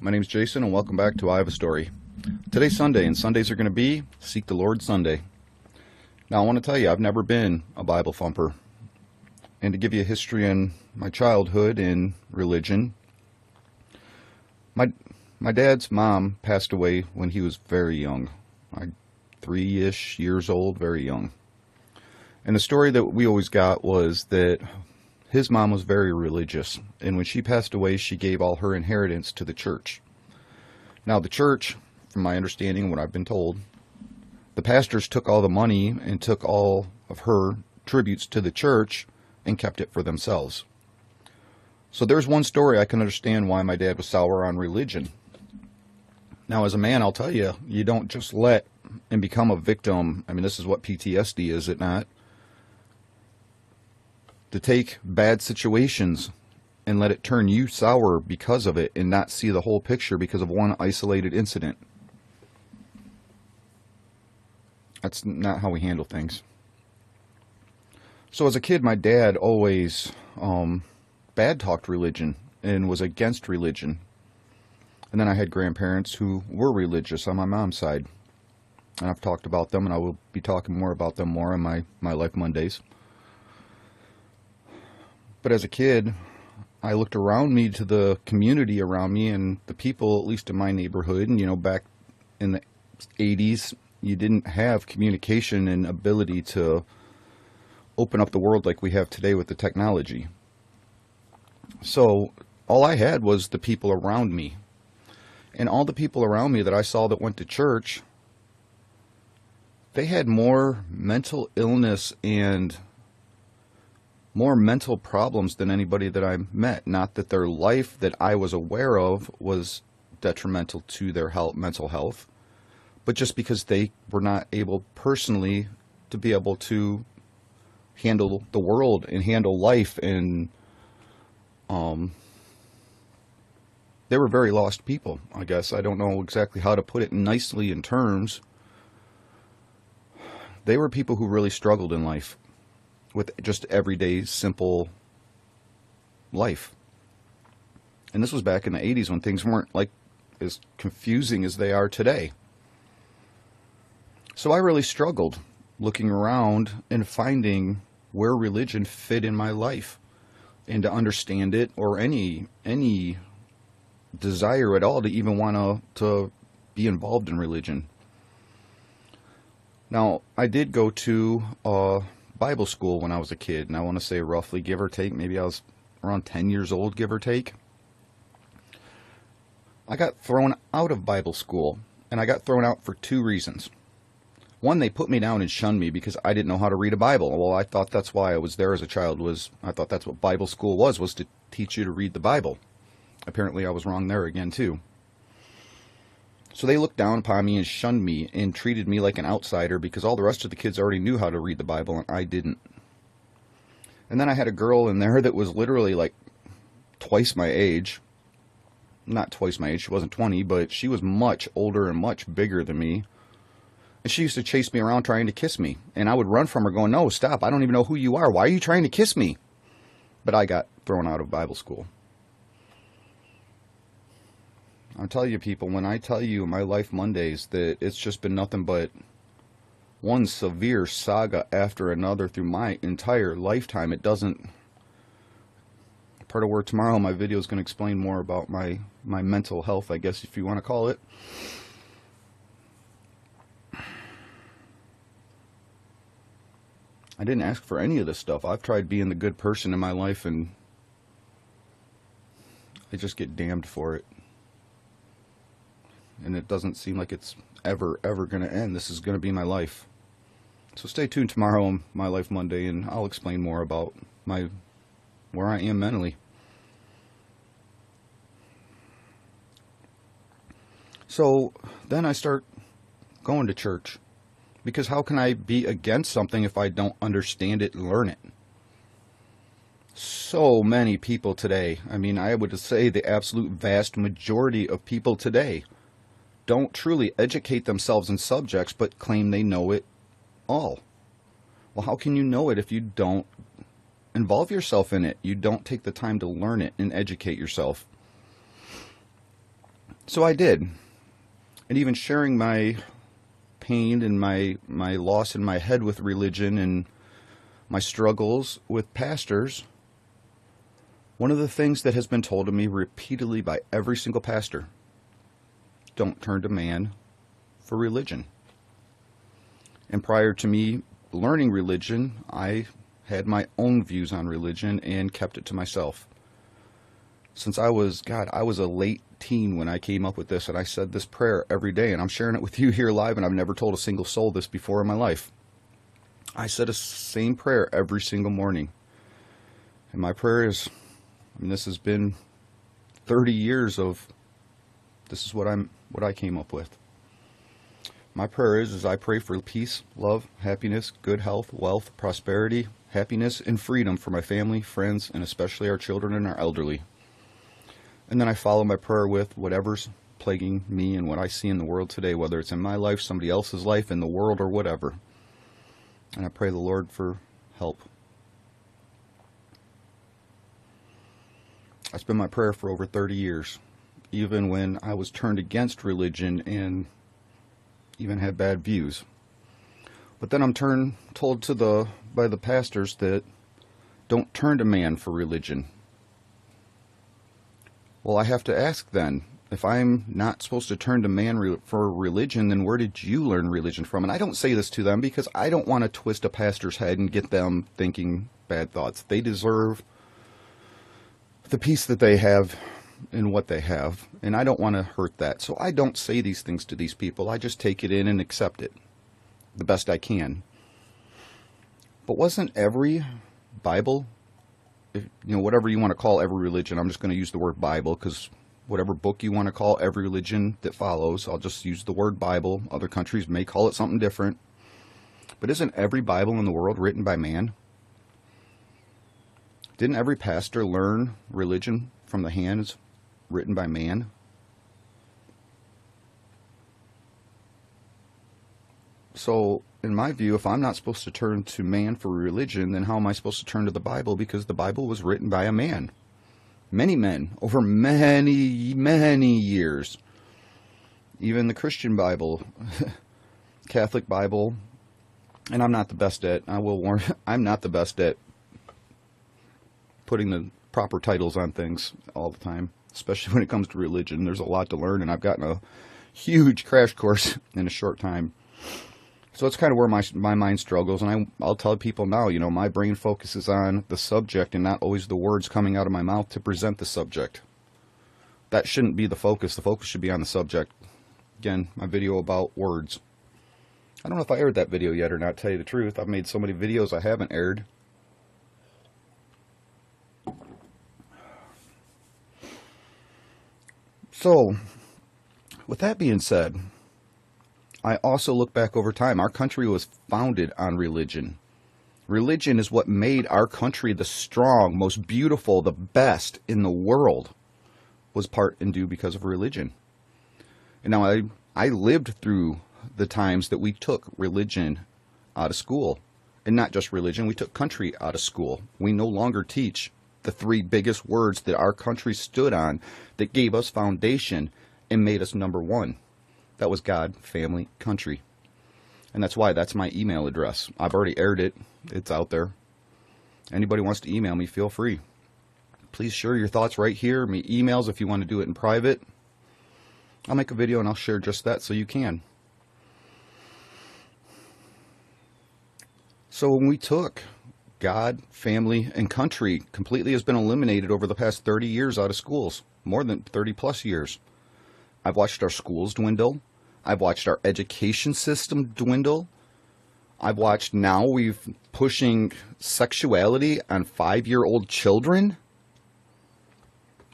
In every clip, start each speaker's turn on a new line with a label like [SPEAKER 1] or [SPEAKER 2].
[SPEAKER 1] My name's Jason, and welcome back to I Have a Story. Today's Sunday, and Sundays are going to be Seek the Lord Sunday. Now, I want to tell you, I've never been a Bible thumper. And to give you a history in my childhood in religion, my dad's mom passed away when he was very young, like 3-ish years old, very young. And the story that we always got was that his mom was very religious, and when she passed away, she gave all her inheritance to the church. Now, the church, from my understanding, what I've been told, the pastors took all the money and took all of her tributes to the church and kept it for themselves. So there's one story I can understand why my dad was sour on religion. Now, as a man, I'll tell you, you don't just let and become a victim. I mean, this is what PTSD is, it not? To take bad situations and let it turn you sour because of it and not see the whole picture because of one isolated incident. That's not how we handle things. So as a kid, my dad always bad-talked religion and was against religion. And then I had grandparents who were religious on my mom's side. And I've talked about them, and I will be talking more about them more on my Life Mondays. But as a kid, I looked around me to the community around me and the people, at least in my neighborhood. And, you know, back in the 80s, you didn't have communication and ability to open up the world like we have today with the technology. So all I had was the people around me. And all the people around me that I saw that went to church, they had more mental illness and more mental problems than anybody that I met. Not that their life that I was aware of was detrimental to their mental health, but just because they were not able personally to be able to handle the world and handle life, and they were very lost people, I guess. I don't know exactly how to put it nicely in terms. They were people who really struggled in life with just everyday, simple life. And this was back in the 80s when things weren't like as confusing as they are today. So I really struggled looking around and finding where religion fit in my life and to understand it, or any desire at all to even want to be involved in religion. Now, I did go to Bible school when I was a kid, and I want to say roughly, give or take, maybe I was around 10 years old, give or take. I got thrown out of Bible school, and I got thrown out for 2 reasons. One, they put me down and shunned me because I didn't know how to read a Bible. Well, I thought that's why I was there as a child. I thought that's what Bible school was to teach you to read the Bible. Apparently I was wrong there again too. So they looked down upon me and shunned me and treated me like an outsider because all the rest of the kids already knew how to read the Bible and I didn't. And then I had a girl in there that was literally like twice my age. Not twice my age, she wasn't 20, but she was much older and much bigger than me. And she used to chase me around trying to kiss me. And I would run from her going, "No, stop, I don't even know who you are. Why are you trying to kiss me?" But I got thrown out of Bible school. I'll tell you, people, when I tell you my Life Mondays that it's just been nothing but one severe saga after another through my entire lifetime, it doesn't... Part of where tomorrow my video is going to explain more about my mental health, I guess, if you want to call it. I didn't ask for any of this stuff. I've tried being the good person in my life, and I just get damned for it. And it doesn't seem like it's ever going to end. This is going to be my life. So stay tuned tomorrow on My Life Monday, and I'll explain more about where I am mentally. So then I start going to church. Because how can I be against something if I don't understand it and learn it? So many people today, I mean, I would say the absolute vast majority of people today don't truly educate themselves in subjects but claim they know it all. Well, how can you know it if you don't involve yourself in it? You don't take the time to learn it and educate yourself. So I did. And even sharing my pain and my loss in my head with religion and my struggles with pastors, one of the things that has been told to me repeatedly by every single pastor: don't turn to man for religion. And prior to me learning religion, I had my own views on religion and kept it to myself. Since I was a late teen when I came up with this, and I said this prayer every day, and I'm sharing it with you here live, and I've never told a single soul this before in my life. I said the same prayer every single morning. And my prayer is, this has been 30 years of, this is what I came up with. My prayer is I pray for peace, love, happiness, good health, wealth, prosperity, happiness, and freedom for my family, friends, and especially our children and our elderly. And then I follow my prayer with whatever's plaguing me and what I see in the world today, whether it's in my life, somebody else's life, in the world, or whatever. And I pray the Lord for help. That's been my prayer for over 30 years, even when I was turned against religion and even had bad views. But then I'm told by the pastors that don't turn to man for religion. Well, I have to ask then, if I'm not supposed to turn to man for religion, then where did you learn religion from? And I don't say this to them because I don't want to twist a pastor's head and get them thinking bad thoughts. They deserve the peace that they have in what they have, and I don't want to hurt that. So I don't say these things to these people. I just take it in and accept it the best I can. But wasn't every Bible, whatever you want to call every religion, I'm just going to use the word Bible, because whatever book you want to call every religion that follows, I'll just use the word Bible. Other countries may call it something different. But isn't every Bible in the world written by man? Didn't every pastor learn religion from the hands written by man? So, in my view, if I'm not supposed to turn to man for religion, then how am I supposed to turn to the Bible? Because the Bible was written by a man. Many men, over many, many years. Even the Christian Bible, Catholic Bible, and I'm not the best at, I will warn, I'm not the best at putting the proper titles on things all the time, especially when it comes to religion. There's a lot to learn, and I've gotten a huge crash course in a short time. So it's kind of where my mind struggles, and I'll tell people now, my brain focuses on the subject and not always the words coming out of my mouth to present the subject. That shouldn't be the focus. The focus should be on the subject. Again, my video about words. I don't know if I aired that video yet or not, to tell you the truth. I've made so many videos I haven't aired. So, with that being said, I also look back over time. Our country was founded on religion. Religion is what made our country the strong, most beautiful, the best in the world, was part and due because of religion. And now I lived through the times that we took religion out of school. And not just religion, we took country out of school. We no longer teach the three biggest words that our country stood on that gave us foundation and made us number one. That was God, family, country. And that's my email address. I've already aired it. It's out there. Anybody wants to email me, feel free. Please share your thoughts right here. Me emails if you want to do it in private. I'll make a video and I'll share just that so you can. So when we took God, family, and country completely has been eliminated over the past 30 years out of schools. More than 30 plus years. I've watched our schools dwindle. I've watched our education system dwindle. I've watched now we've pushing sexuality on 5-year-old children.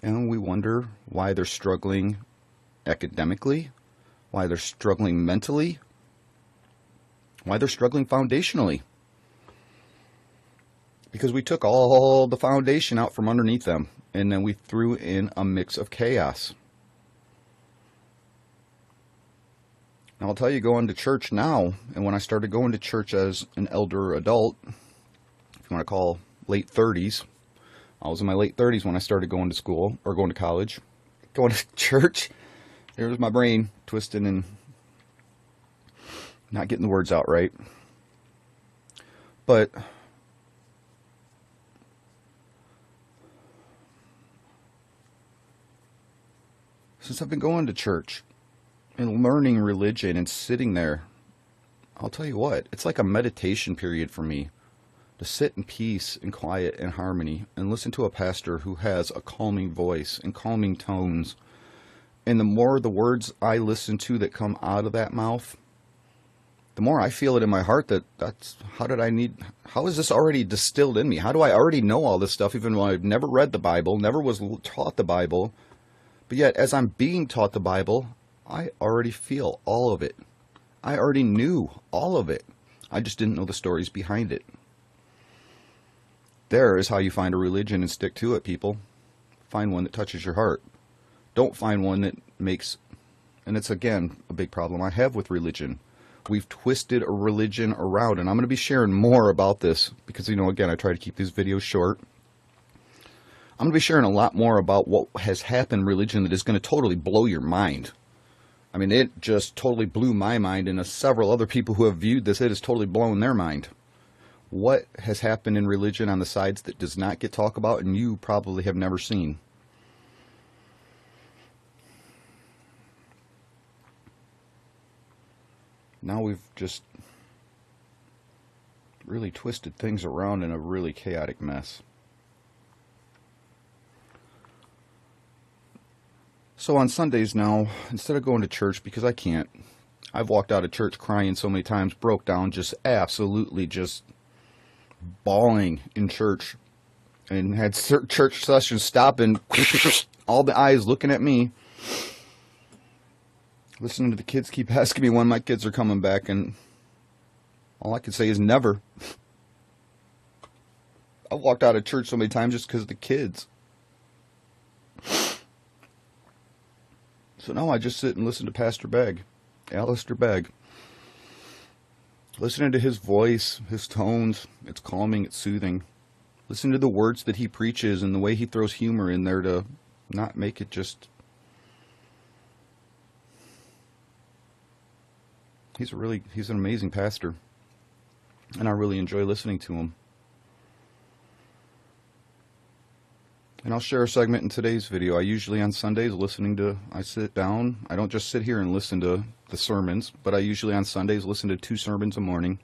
[SPEAKER 1] And we wonder why they're struggling academically, why they're struggling mentally, why they're struggling foundationally. Because we took all the foundation out from underneath them, and then we threw in a mix of chaos. Now, I'll tell you, going to church now, and when I started going to church as an elder adult, if you want to call late 30s, I was in my late 30s when I started going to school, or going to college, going to church. There's my brain twisting and not getting the words out right. But since I've been going to church and learning religion and sitting there, I'll tell you what, it's like a meditation period for me to sit in peace and quiet and harmony and listen to a pastor who has a calming voice and calming tones. And the more the words I listen to that come out of that mouth, the more I feel it in my heart how is this already distilled in me? How do I already know all this stuff, even though I've never read the Bible, never was taught the Bible? But yet, as I'm being taught the Bible, I already feel all of it. I already knew all of it. I just didn't know the stories behind it. There is how you find a religion and stick to it, people. Find one that touches your heart. Don't find one that makes, and it's again a big problem I have with religion. We've twisted a religion around, and I'm going to be sharing more about this because, again, I try to keep these videos short. I'm going to be sharing a lot more about what has happened in religion that is going to totally blow your mind. I mean, it just totally blew my mind, and several other people who have viewed this, it has totally blown their mind. What has happened in religion on the sides that does not get talked about and you probably have never seen. Now we've just really twisted things around in a really chaotic mess. So on Sundays now, instead of going to church, because I can't, I've walked out of church crying so many times, broke down, just absolutely just bawling in church, and had church sessions stopping, all the eyes looking at me, listening to the kids keep asking me when my kids are coming back, and all I can say is never. I've walked out of church so many times just because of the kids. So now I just sit and listen to Pastor Begg, Alistair Begg. Listening to his voice, his tones, it's calming, it's soothing. Listen to the words that he preaches and the way he throws humor in there to not make it just... He's an amazing pastor, and I really enjoy listening to him. And I'll share a segment in today's video. I usually on Sundays I sit down. I don't just sit here and listen to the sermons, but I usually on Sundays listen to 2 sermons a morning.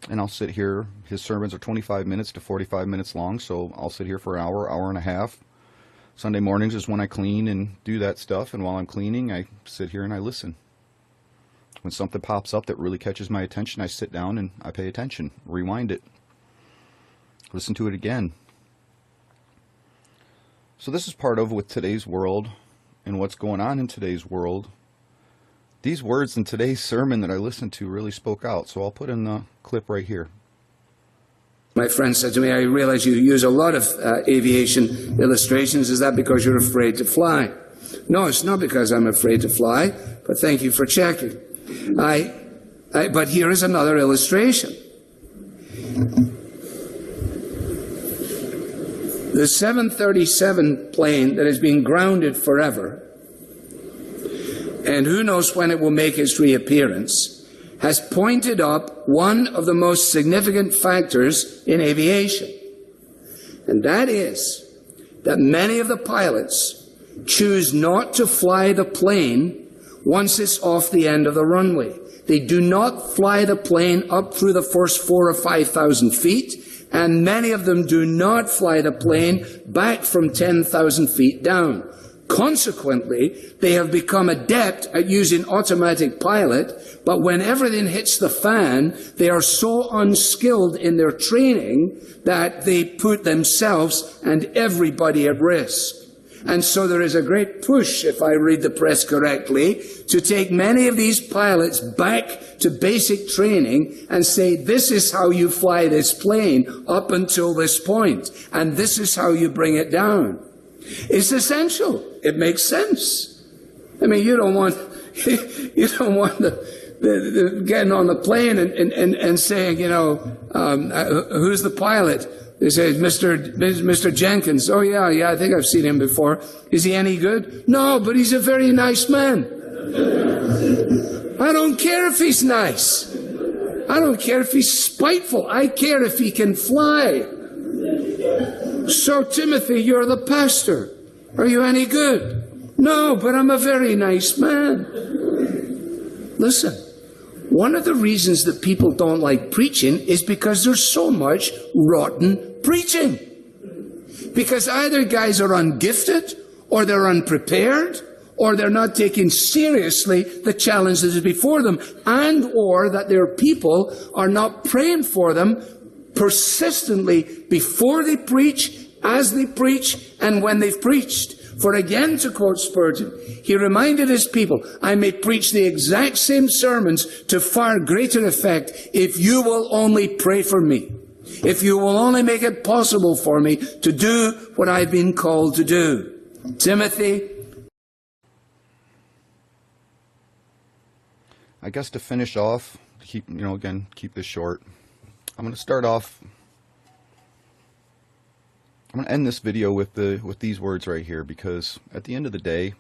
[SPEAKER 1] And I'll sit here. His sermons are 25 minutes to 45 minutes long, so I'll sit here for an hour, hour and a half. Sunday mornings is when I clean and do that stuff, and while I'm cleaning, I sit here and I listen. When something pops up that really catches my attention, I sit down and I pay attention, rewind it, listen to it again. So this is part of with today's world and what's going on in today's world. These words in today's sermon that I listened to really spoke out, so I'll put in the clip right here.
[SPEAKER 2] My friend said to me, I realize you use a lot of aviation illustrations. Is that because you're afraid to fly? No, it's not because I'm afraid to fly, but thank you for checking. But here is another illustration. The 737 plane that has been grounded forever, and who knows when it will make its reappearance, has pointed up one of the most significant factors in aviation. And that is that many of the pilots choose not to fly the plane once it's off the end of the runway. They do not fly the plane up through the first 4,000 or 5,000 feet, and many of them do not fly the plane back from 10,000 feet down. Consequently, they have become adept at using automatic pilot, but when everything hits the fan, they are so unskilled in their training that they put themselves and everybody at risk. And so there is a great push, if I read the press correctly, to take many of these pilots back to basic training and say, this is how you fly this plane up until this point, and this is how you bring it down. It's essential. It makes sense. I mean, you don't want the getting on the plane and saying, who's the pilot? They say, Mr. Jenkins. Oh, yeah, I think I've seen him before. Is he any good? No, but he's a very nice man. I don't care if he's nice. I don't care if he's spiteful. I care if he can fly. So, Timothy, you're the pastor. Are you any good? No, but I'm a very nice man. Listen, one of the reasons that people don't like preaching is because there's so much rotten preaching. Because either guys are ungifted, or they're unprepared, or they're not taking seriously the challenge that is before them, and or that their people are not praying for them persistently before they preach, as they preach, and when they've preached. For again, to quote Spurgeon, he reminded his people, I may preach the exact same sermons to far greater effect if you will only pray for me. If you will only make it possible for me to do what I've been called to do. Timothy.
[SPEAKER 1] I guess to finish off, keep this short. I'm going to start off. I'm going to end this video with these words right here, because at the end of the day,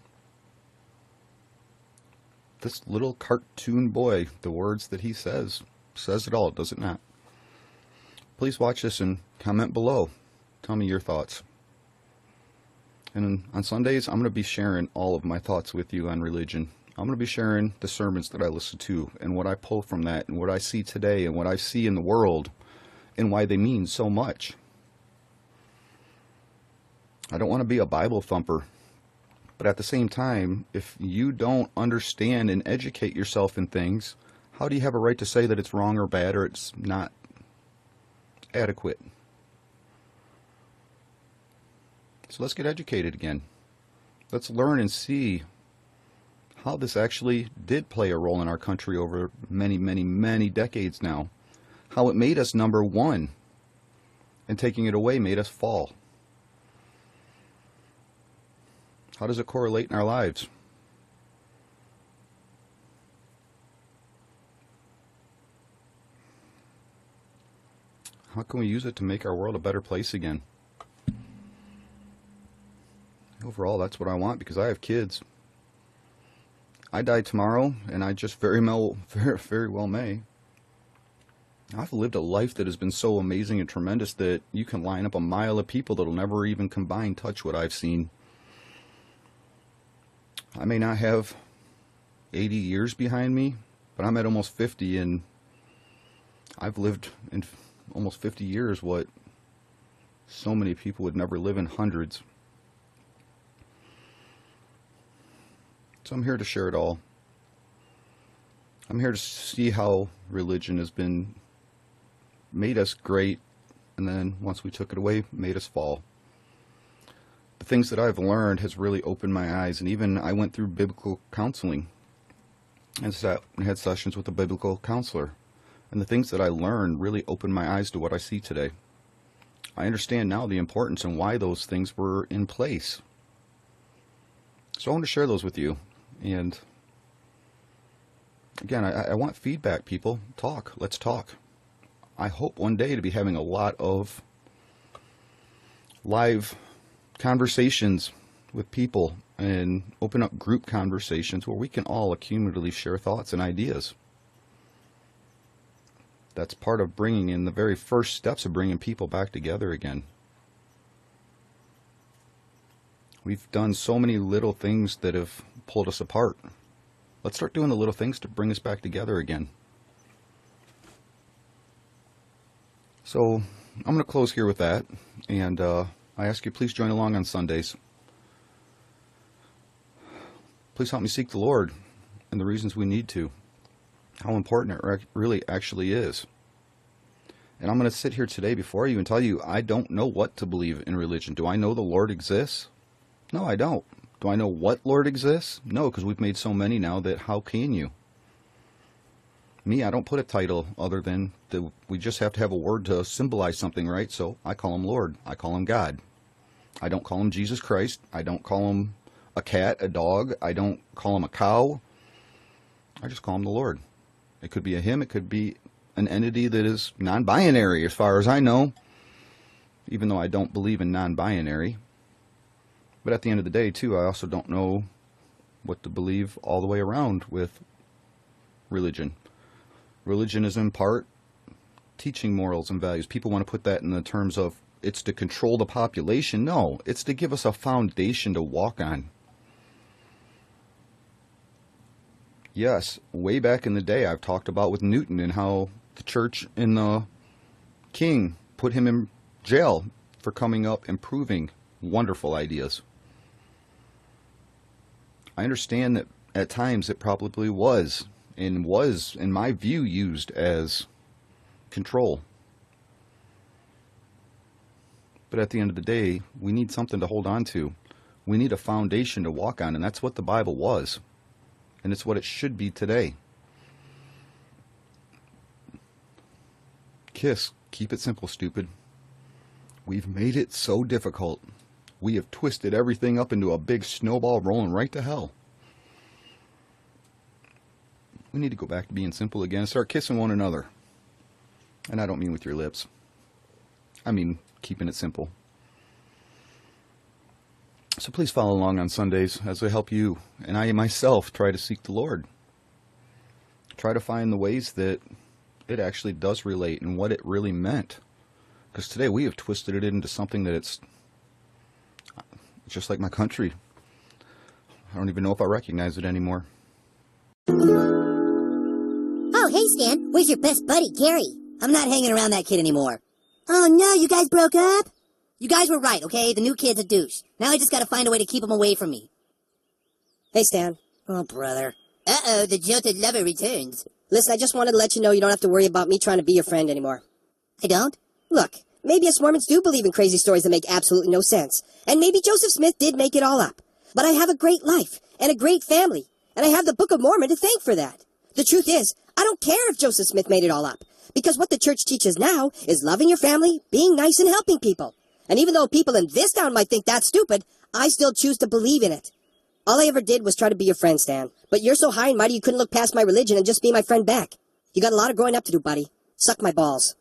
[SPEAKER 1] this little cartoon boy, the words that he says it all, does it not? Please watch this and comment below. Tell me your thoughts. And on Sundays, I'm going to be sharing all of my thoughts with you on religion. I'm going to be sharing the sermons that I listen to and what I pull from that and what I see today and what I see in the world and why they mean so much. I don't want to be a Bible thumper, but at the same time, if you don't understand and educate yourself in things, how do you have a right to say that it's wrong or bad or it's not adequate? So let's get educated again. Let's learn and see how this actually did play a role in our country over many, many, many decades now. How it made us number one, and taking it away made us fall. How does it correlate in our lives? How can we use it to make our world a better place again? Overall, that's what I want, because I have kids. I die tomorrow, and I just very well may. I've lived a life that has been so amazing and tremendous that you can line up a mile of people that'll never even combine touch what I've seen. I may not have 80 years behind me, but I'm at almost 50, and I've lived in almost 50 years what so many people would never live in hundreds. So I'm here to share it all. I'm here to see how religion has been made us great, and then once we took it away, made us fall. The things that I've learned has really opened my eyes, and even I went through biblical counseling and had sessions with a biblical counselor, and the things that I learned really opened my eyes to what I see today. I understand now the importance and why those things were in place. So I want to share those with you. And again, I want feedback, people. Talk. Let's talk. I hope one day to be having a lot of live conversations with people and open up group conversations where we can all accumulatively share thoughts and ideas. That's part of bringing in the very first steps of bringing people back together again. We've done so many little things that have pulled us apart. Let's start doing the little things to bring us back together again. So I'm going to close here with that, and I ask you, please join along on Sundays. Please help me seek the Lord and the reasons we need to, how important it really actually is. And I'm going to sit here today before you and tell you, I don't know what to believe in religion. Do I know the Lord exists? No, I don't. Do I know what Lord exists? No, because we've made so many now that how can you? Me, I don't put a title other than that we just have to have a word to symbolize something, right? So I call him Lord. I call him God. I don't call him Jesus Christ. I don't call him a cat, a dog. I don't call him a cow. I just call him the Lord. It could be a him. It could be an entity that is non-binary as far as I know. even though I don't believe in non-binary. But at the end of the day, too, I also don't know what to believe all the way around with religion. Religion is in part teaching morals and values. People want to put that in the terms of it's to control the population. No, it's to give us a foundation to walk on. Yes, way back in the day, I've talked about with Newton and how the church and the king put him in jail for coming up and proving wonderful ideas. I understand that at times it probably was, and was, in my view, used as control. But at the end of the day, we need something to hold on to. We need a foundation to walk on, and that's what the Bible was. And it's what it should be today. KISS, keep it simple, stupid. We've made it so difficult. We have twisted everything up into a big snowball rolling right to hell. We need to go back to being simple again and start kissing one another. And I don't mean with your lips. I mean keeping it simple. So please follow along on Sundays as I help you and I myself try to seek the Lord. Try to find the ways that it actually does relate and what it really meant. Because today we have twisted it into something that it's just like my country. I don't even know if I recognize it anymore.
[SPEAKER 3] Oh, hey Stan, where's your best buddy, Gary? I'm not hanging around that kid anymore. Oh no, you guys broke up? You guys were right, okay? The new kid's a douche. Now I just gotta find a way to keep him away from me.
[SPEAKER 4] Hey, Stan.
[SPEAKER 3] Oh, brother. Uh-oh, the jilted lover returns.
[SPEAKER 4] Listen, I just wanted to let you know you don't have to worry about me trying to be your friend anymore.
[SPEAKER 3] I don't?
[SPEAKER 4] Look, maybe us Mormons do believe in crazy stories that make absolutely no sense. And maybe Joseph Smith did make it all up. But I have a great life and a great family. And I have the Book of Mormon to thank for that. The truth is, I don't care if Joseph Smith made it all up. Because what the church teaches now is loving your family, being nice, and helping people. And even though people in this town might think that's stupid, I still choose to believe in it. All I ever did was try to be your friend, Stan. But you're so high and mighty you couldn't look past my religion and just be my friend back. You got a lot of growing up to do, buddy. Suck my balls.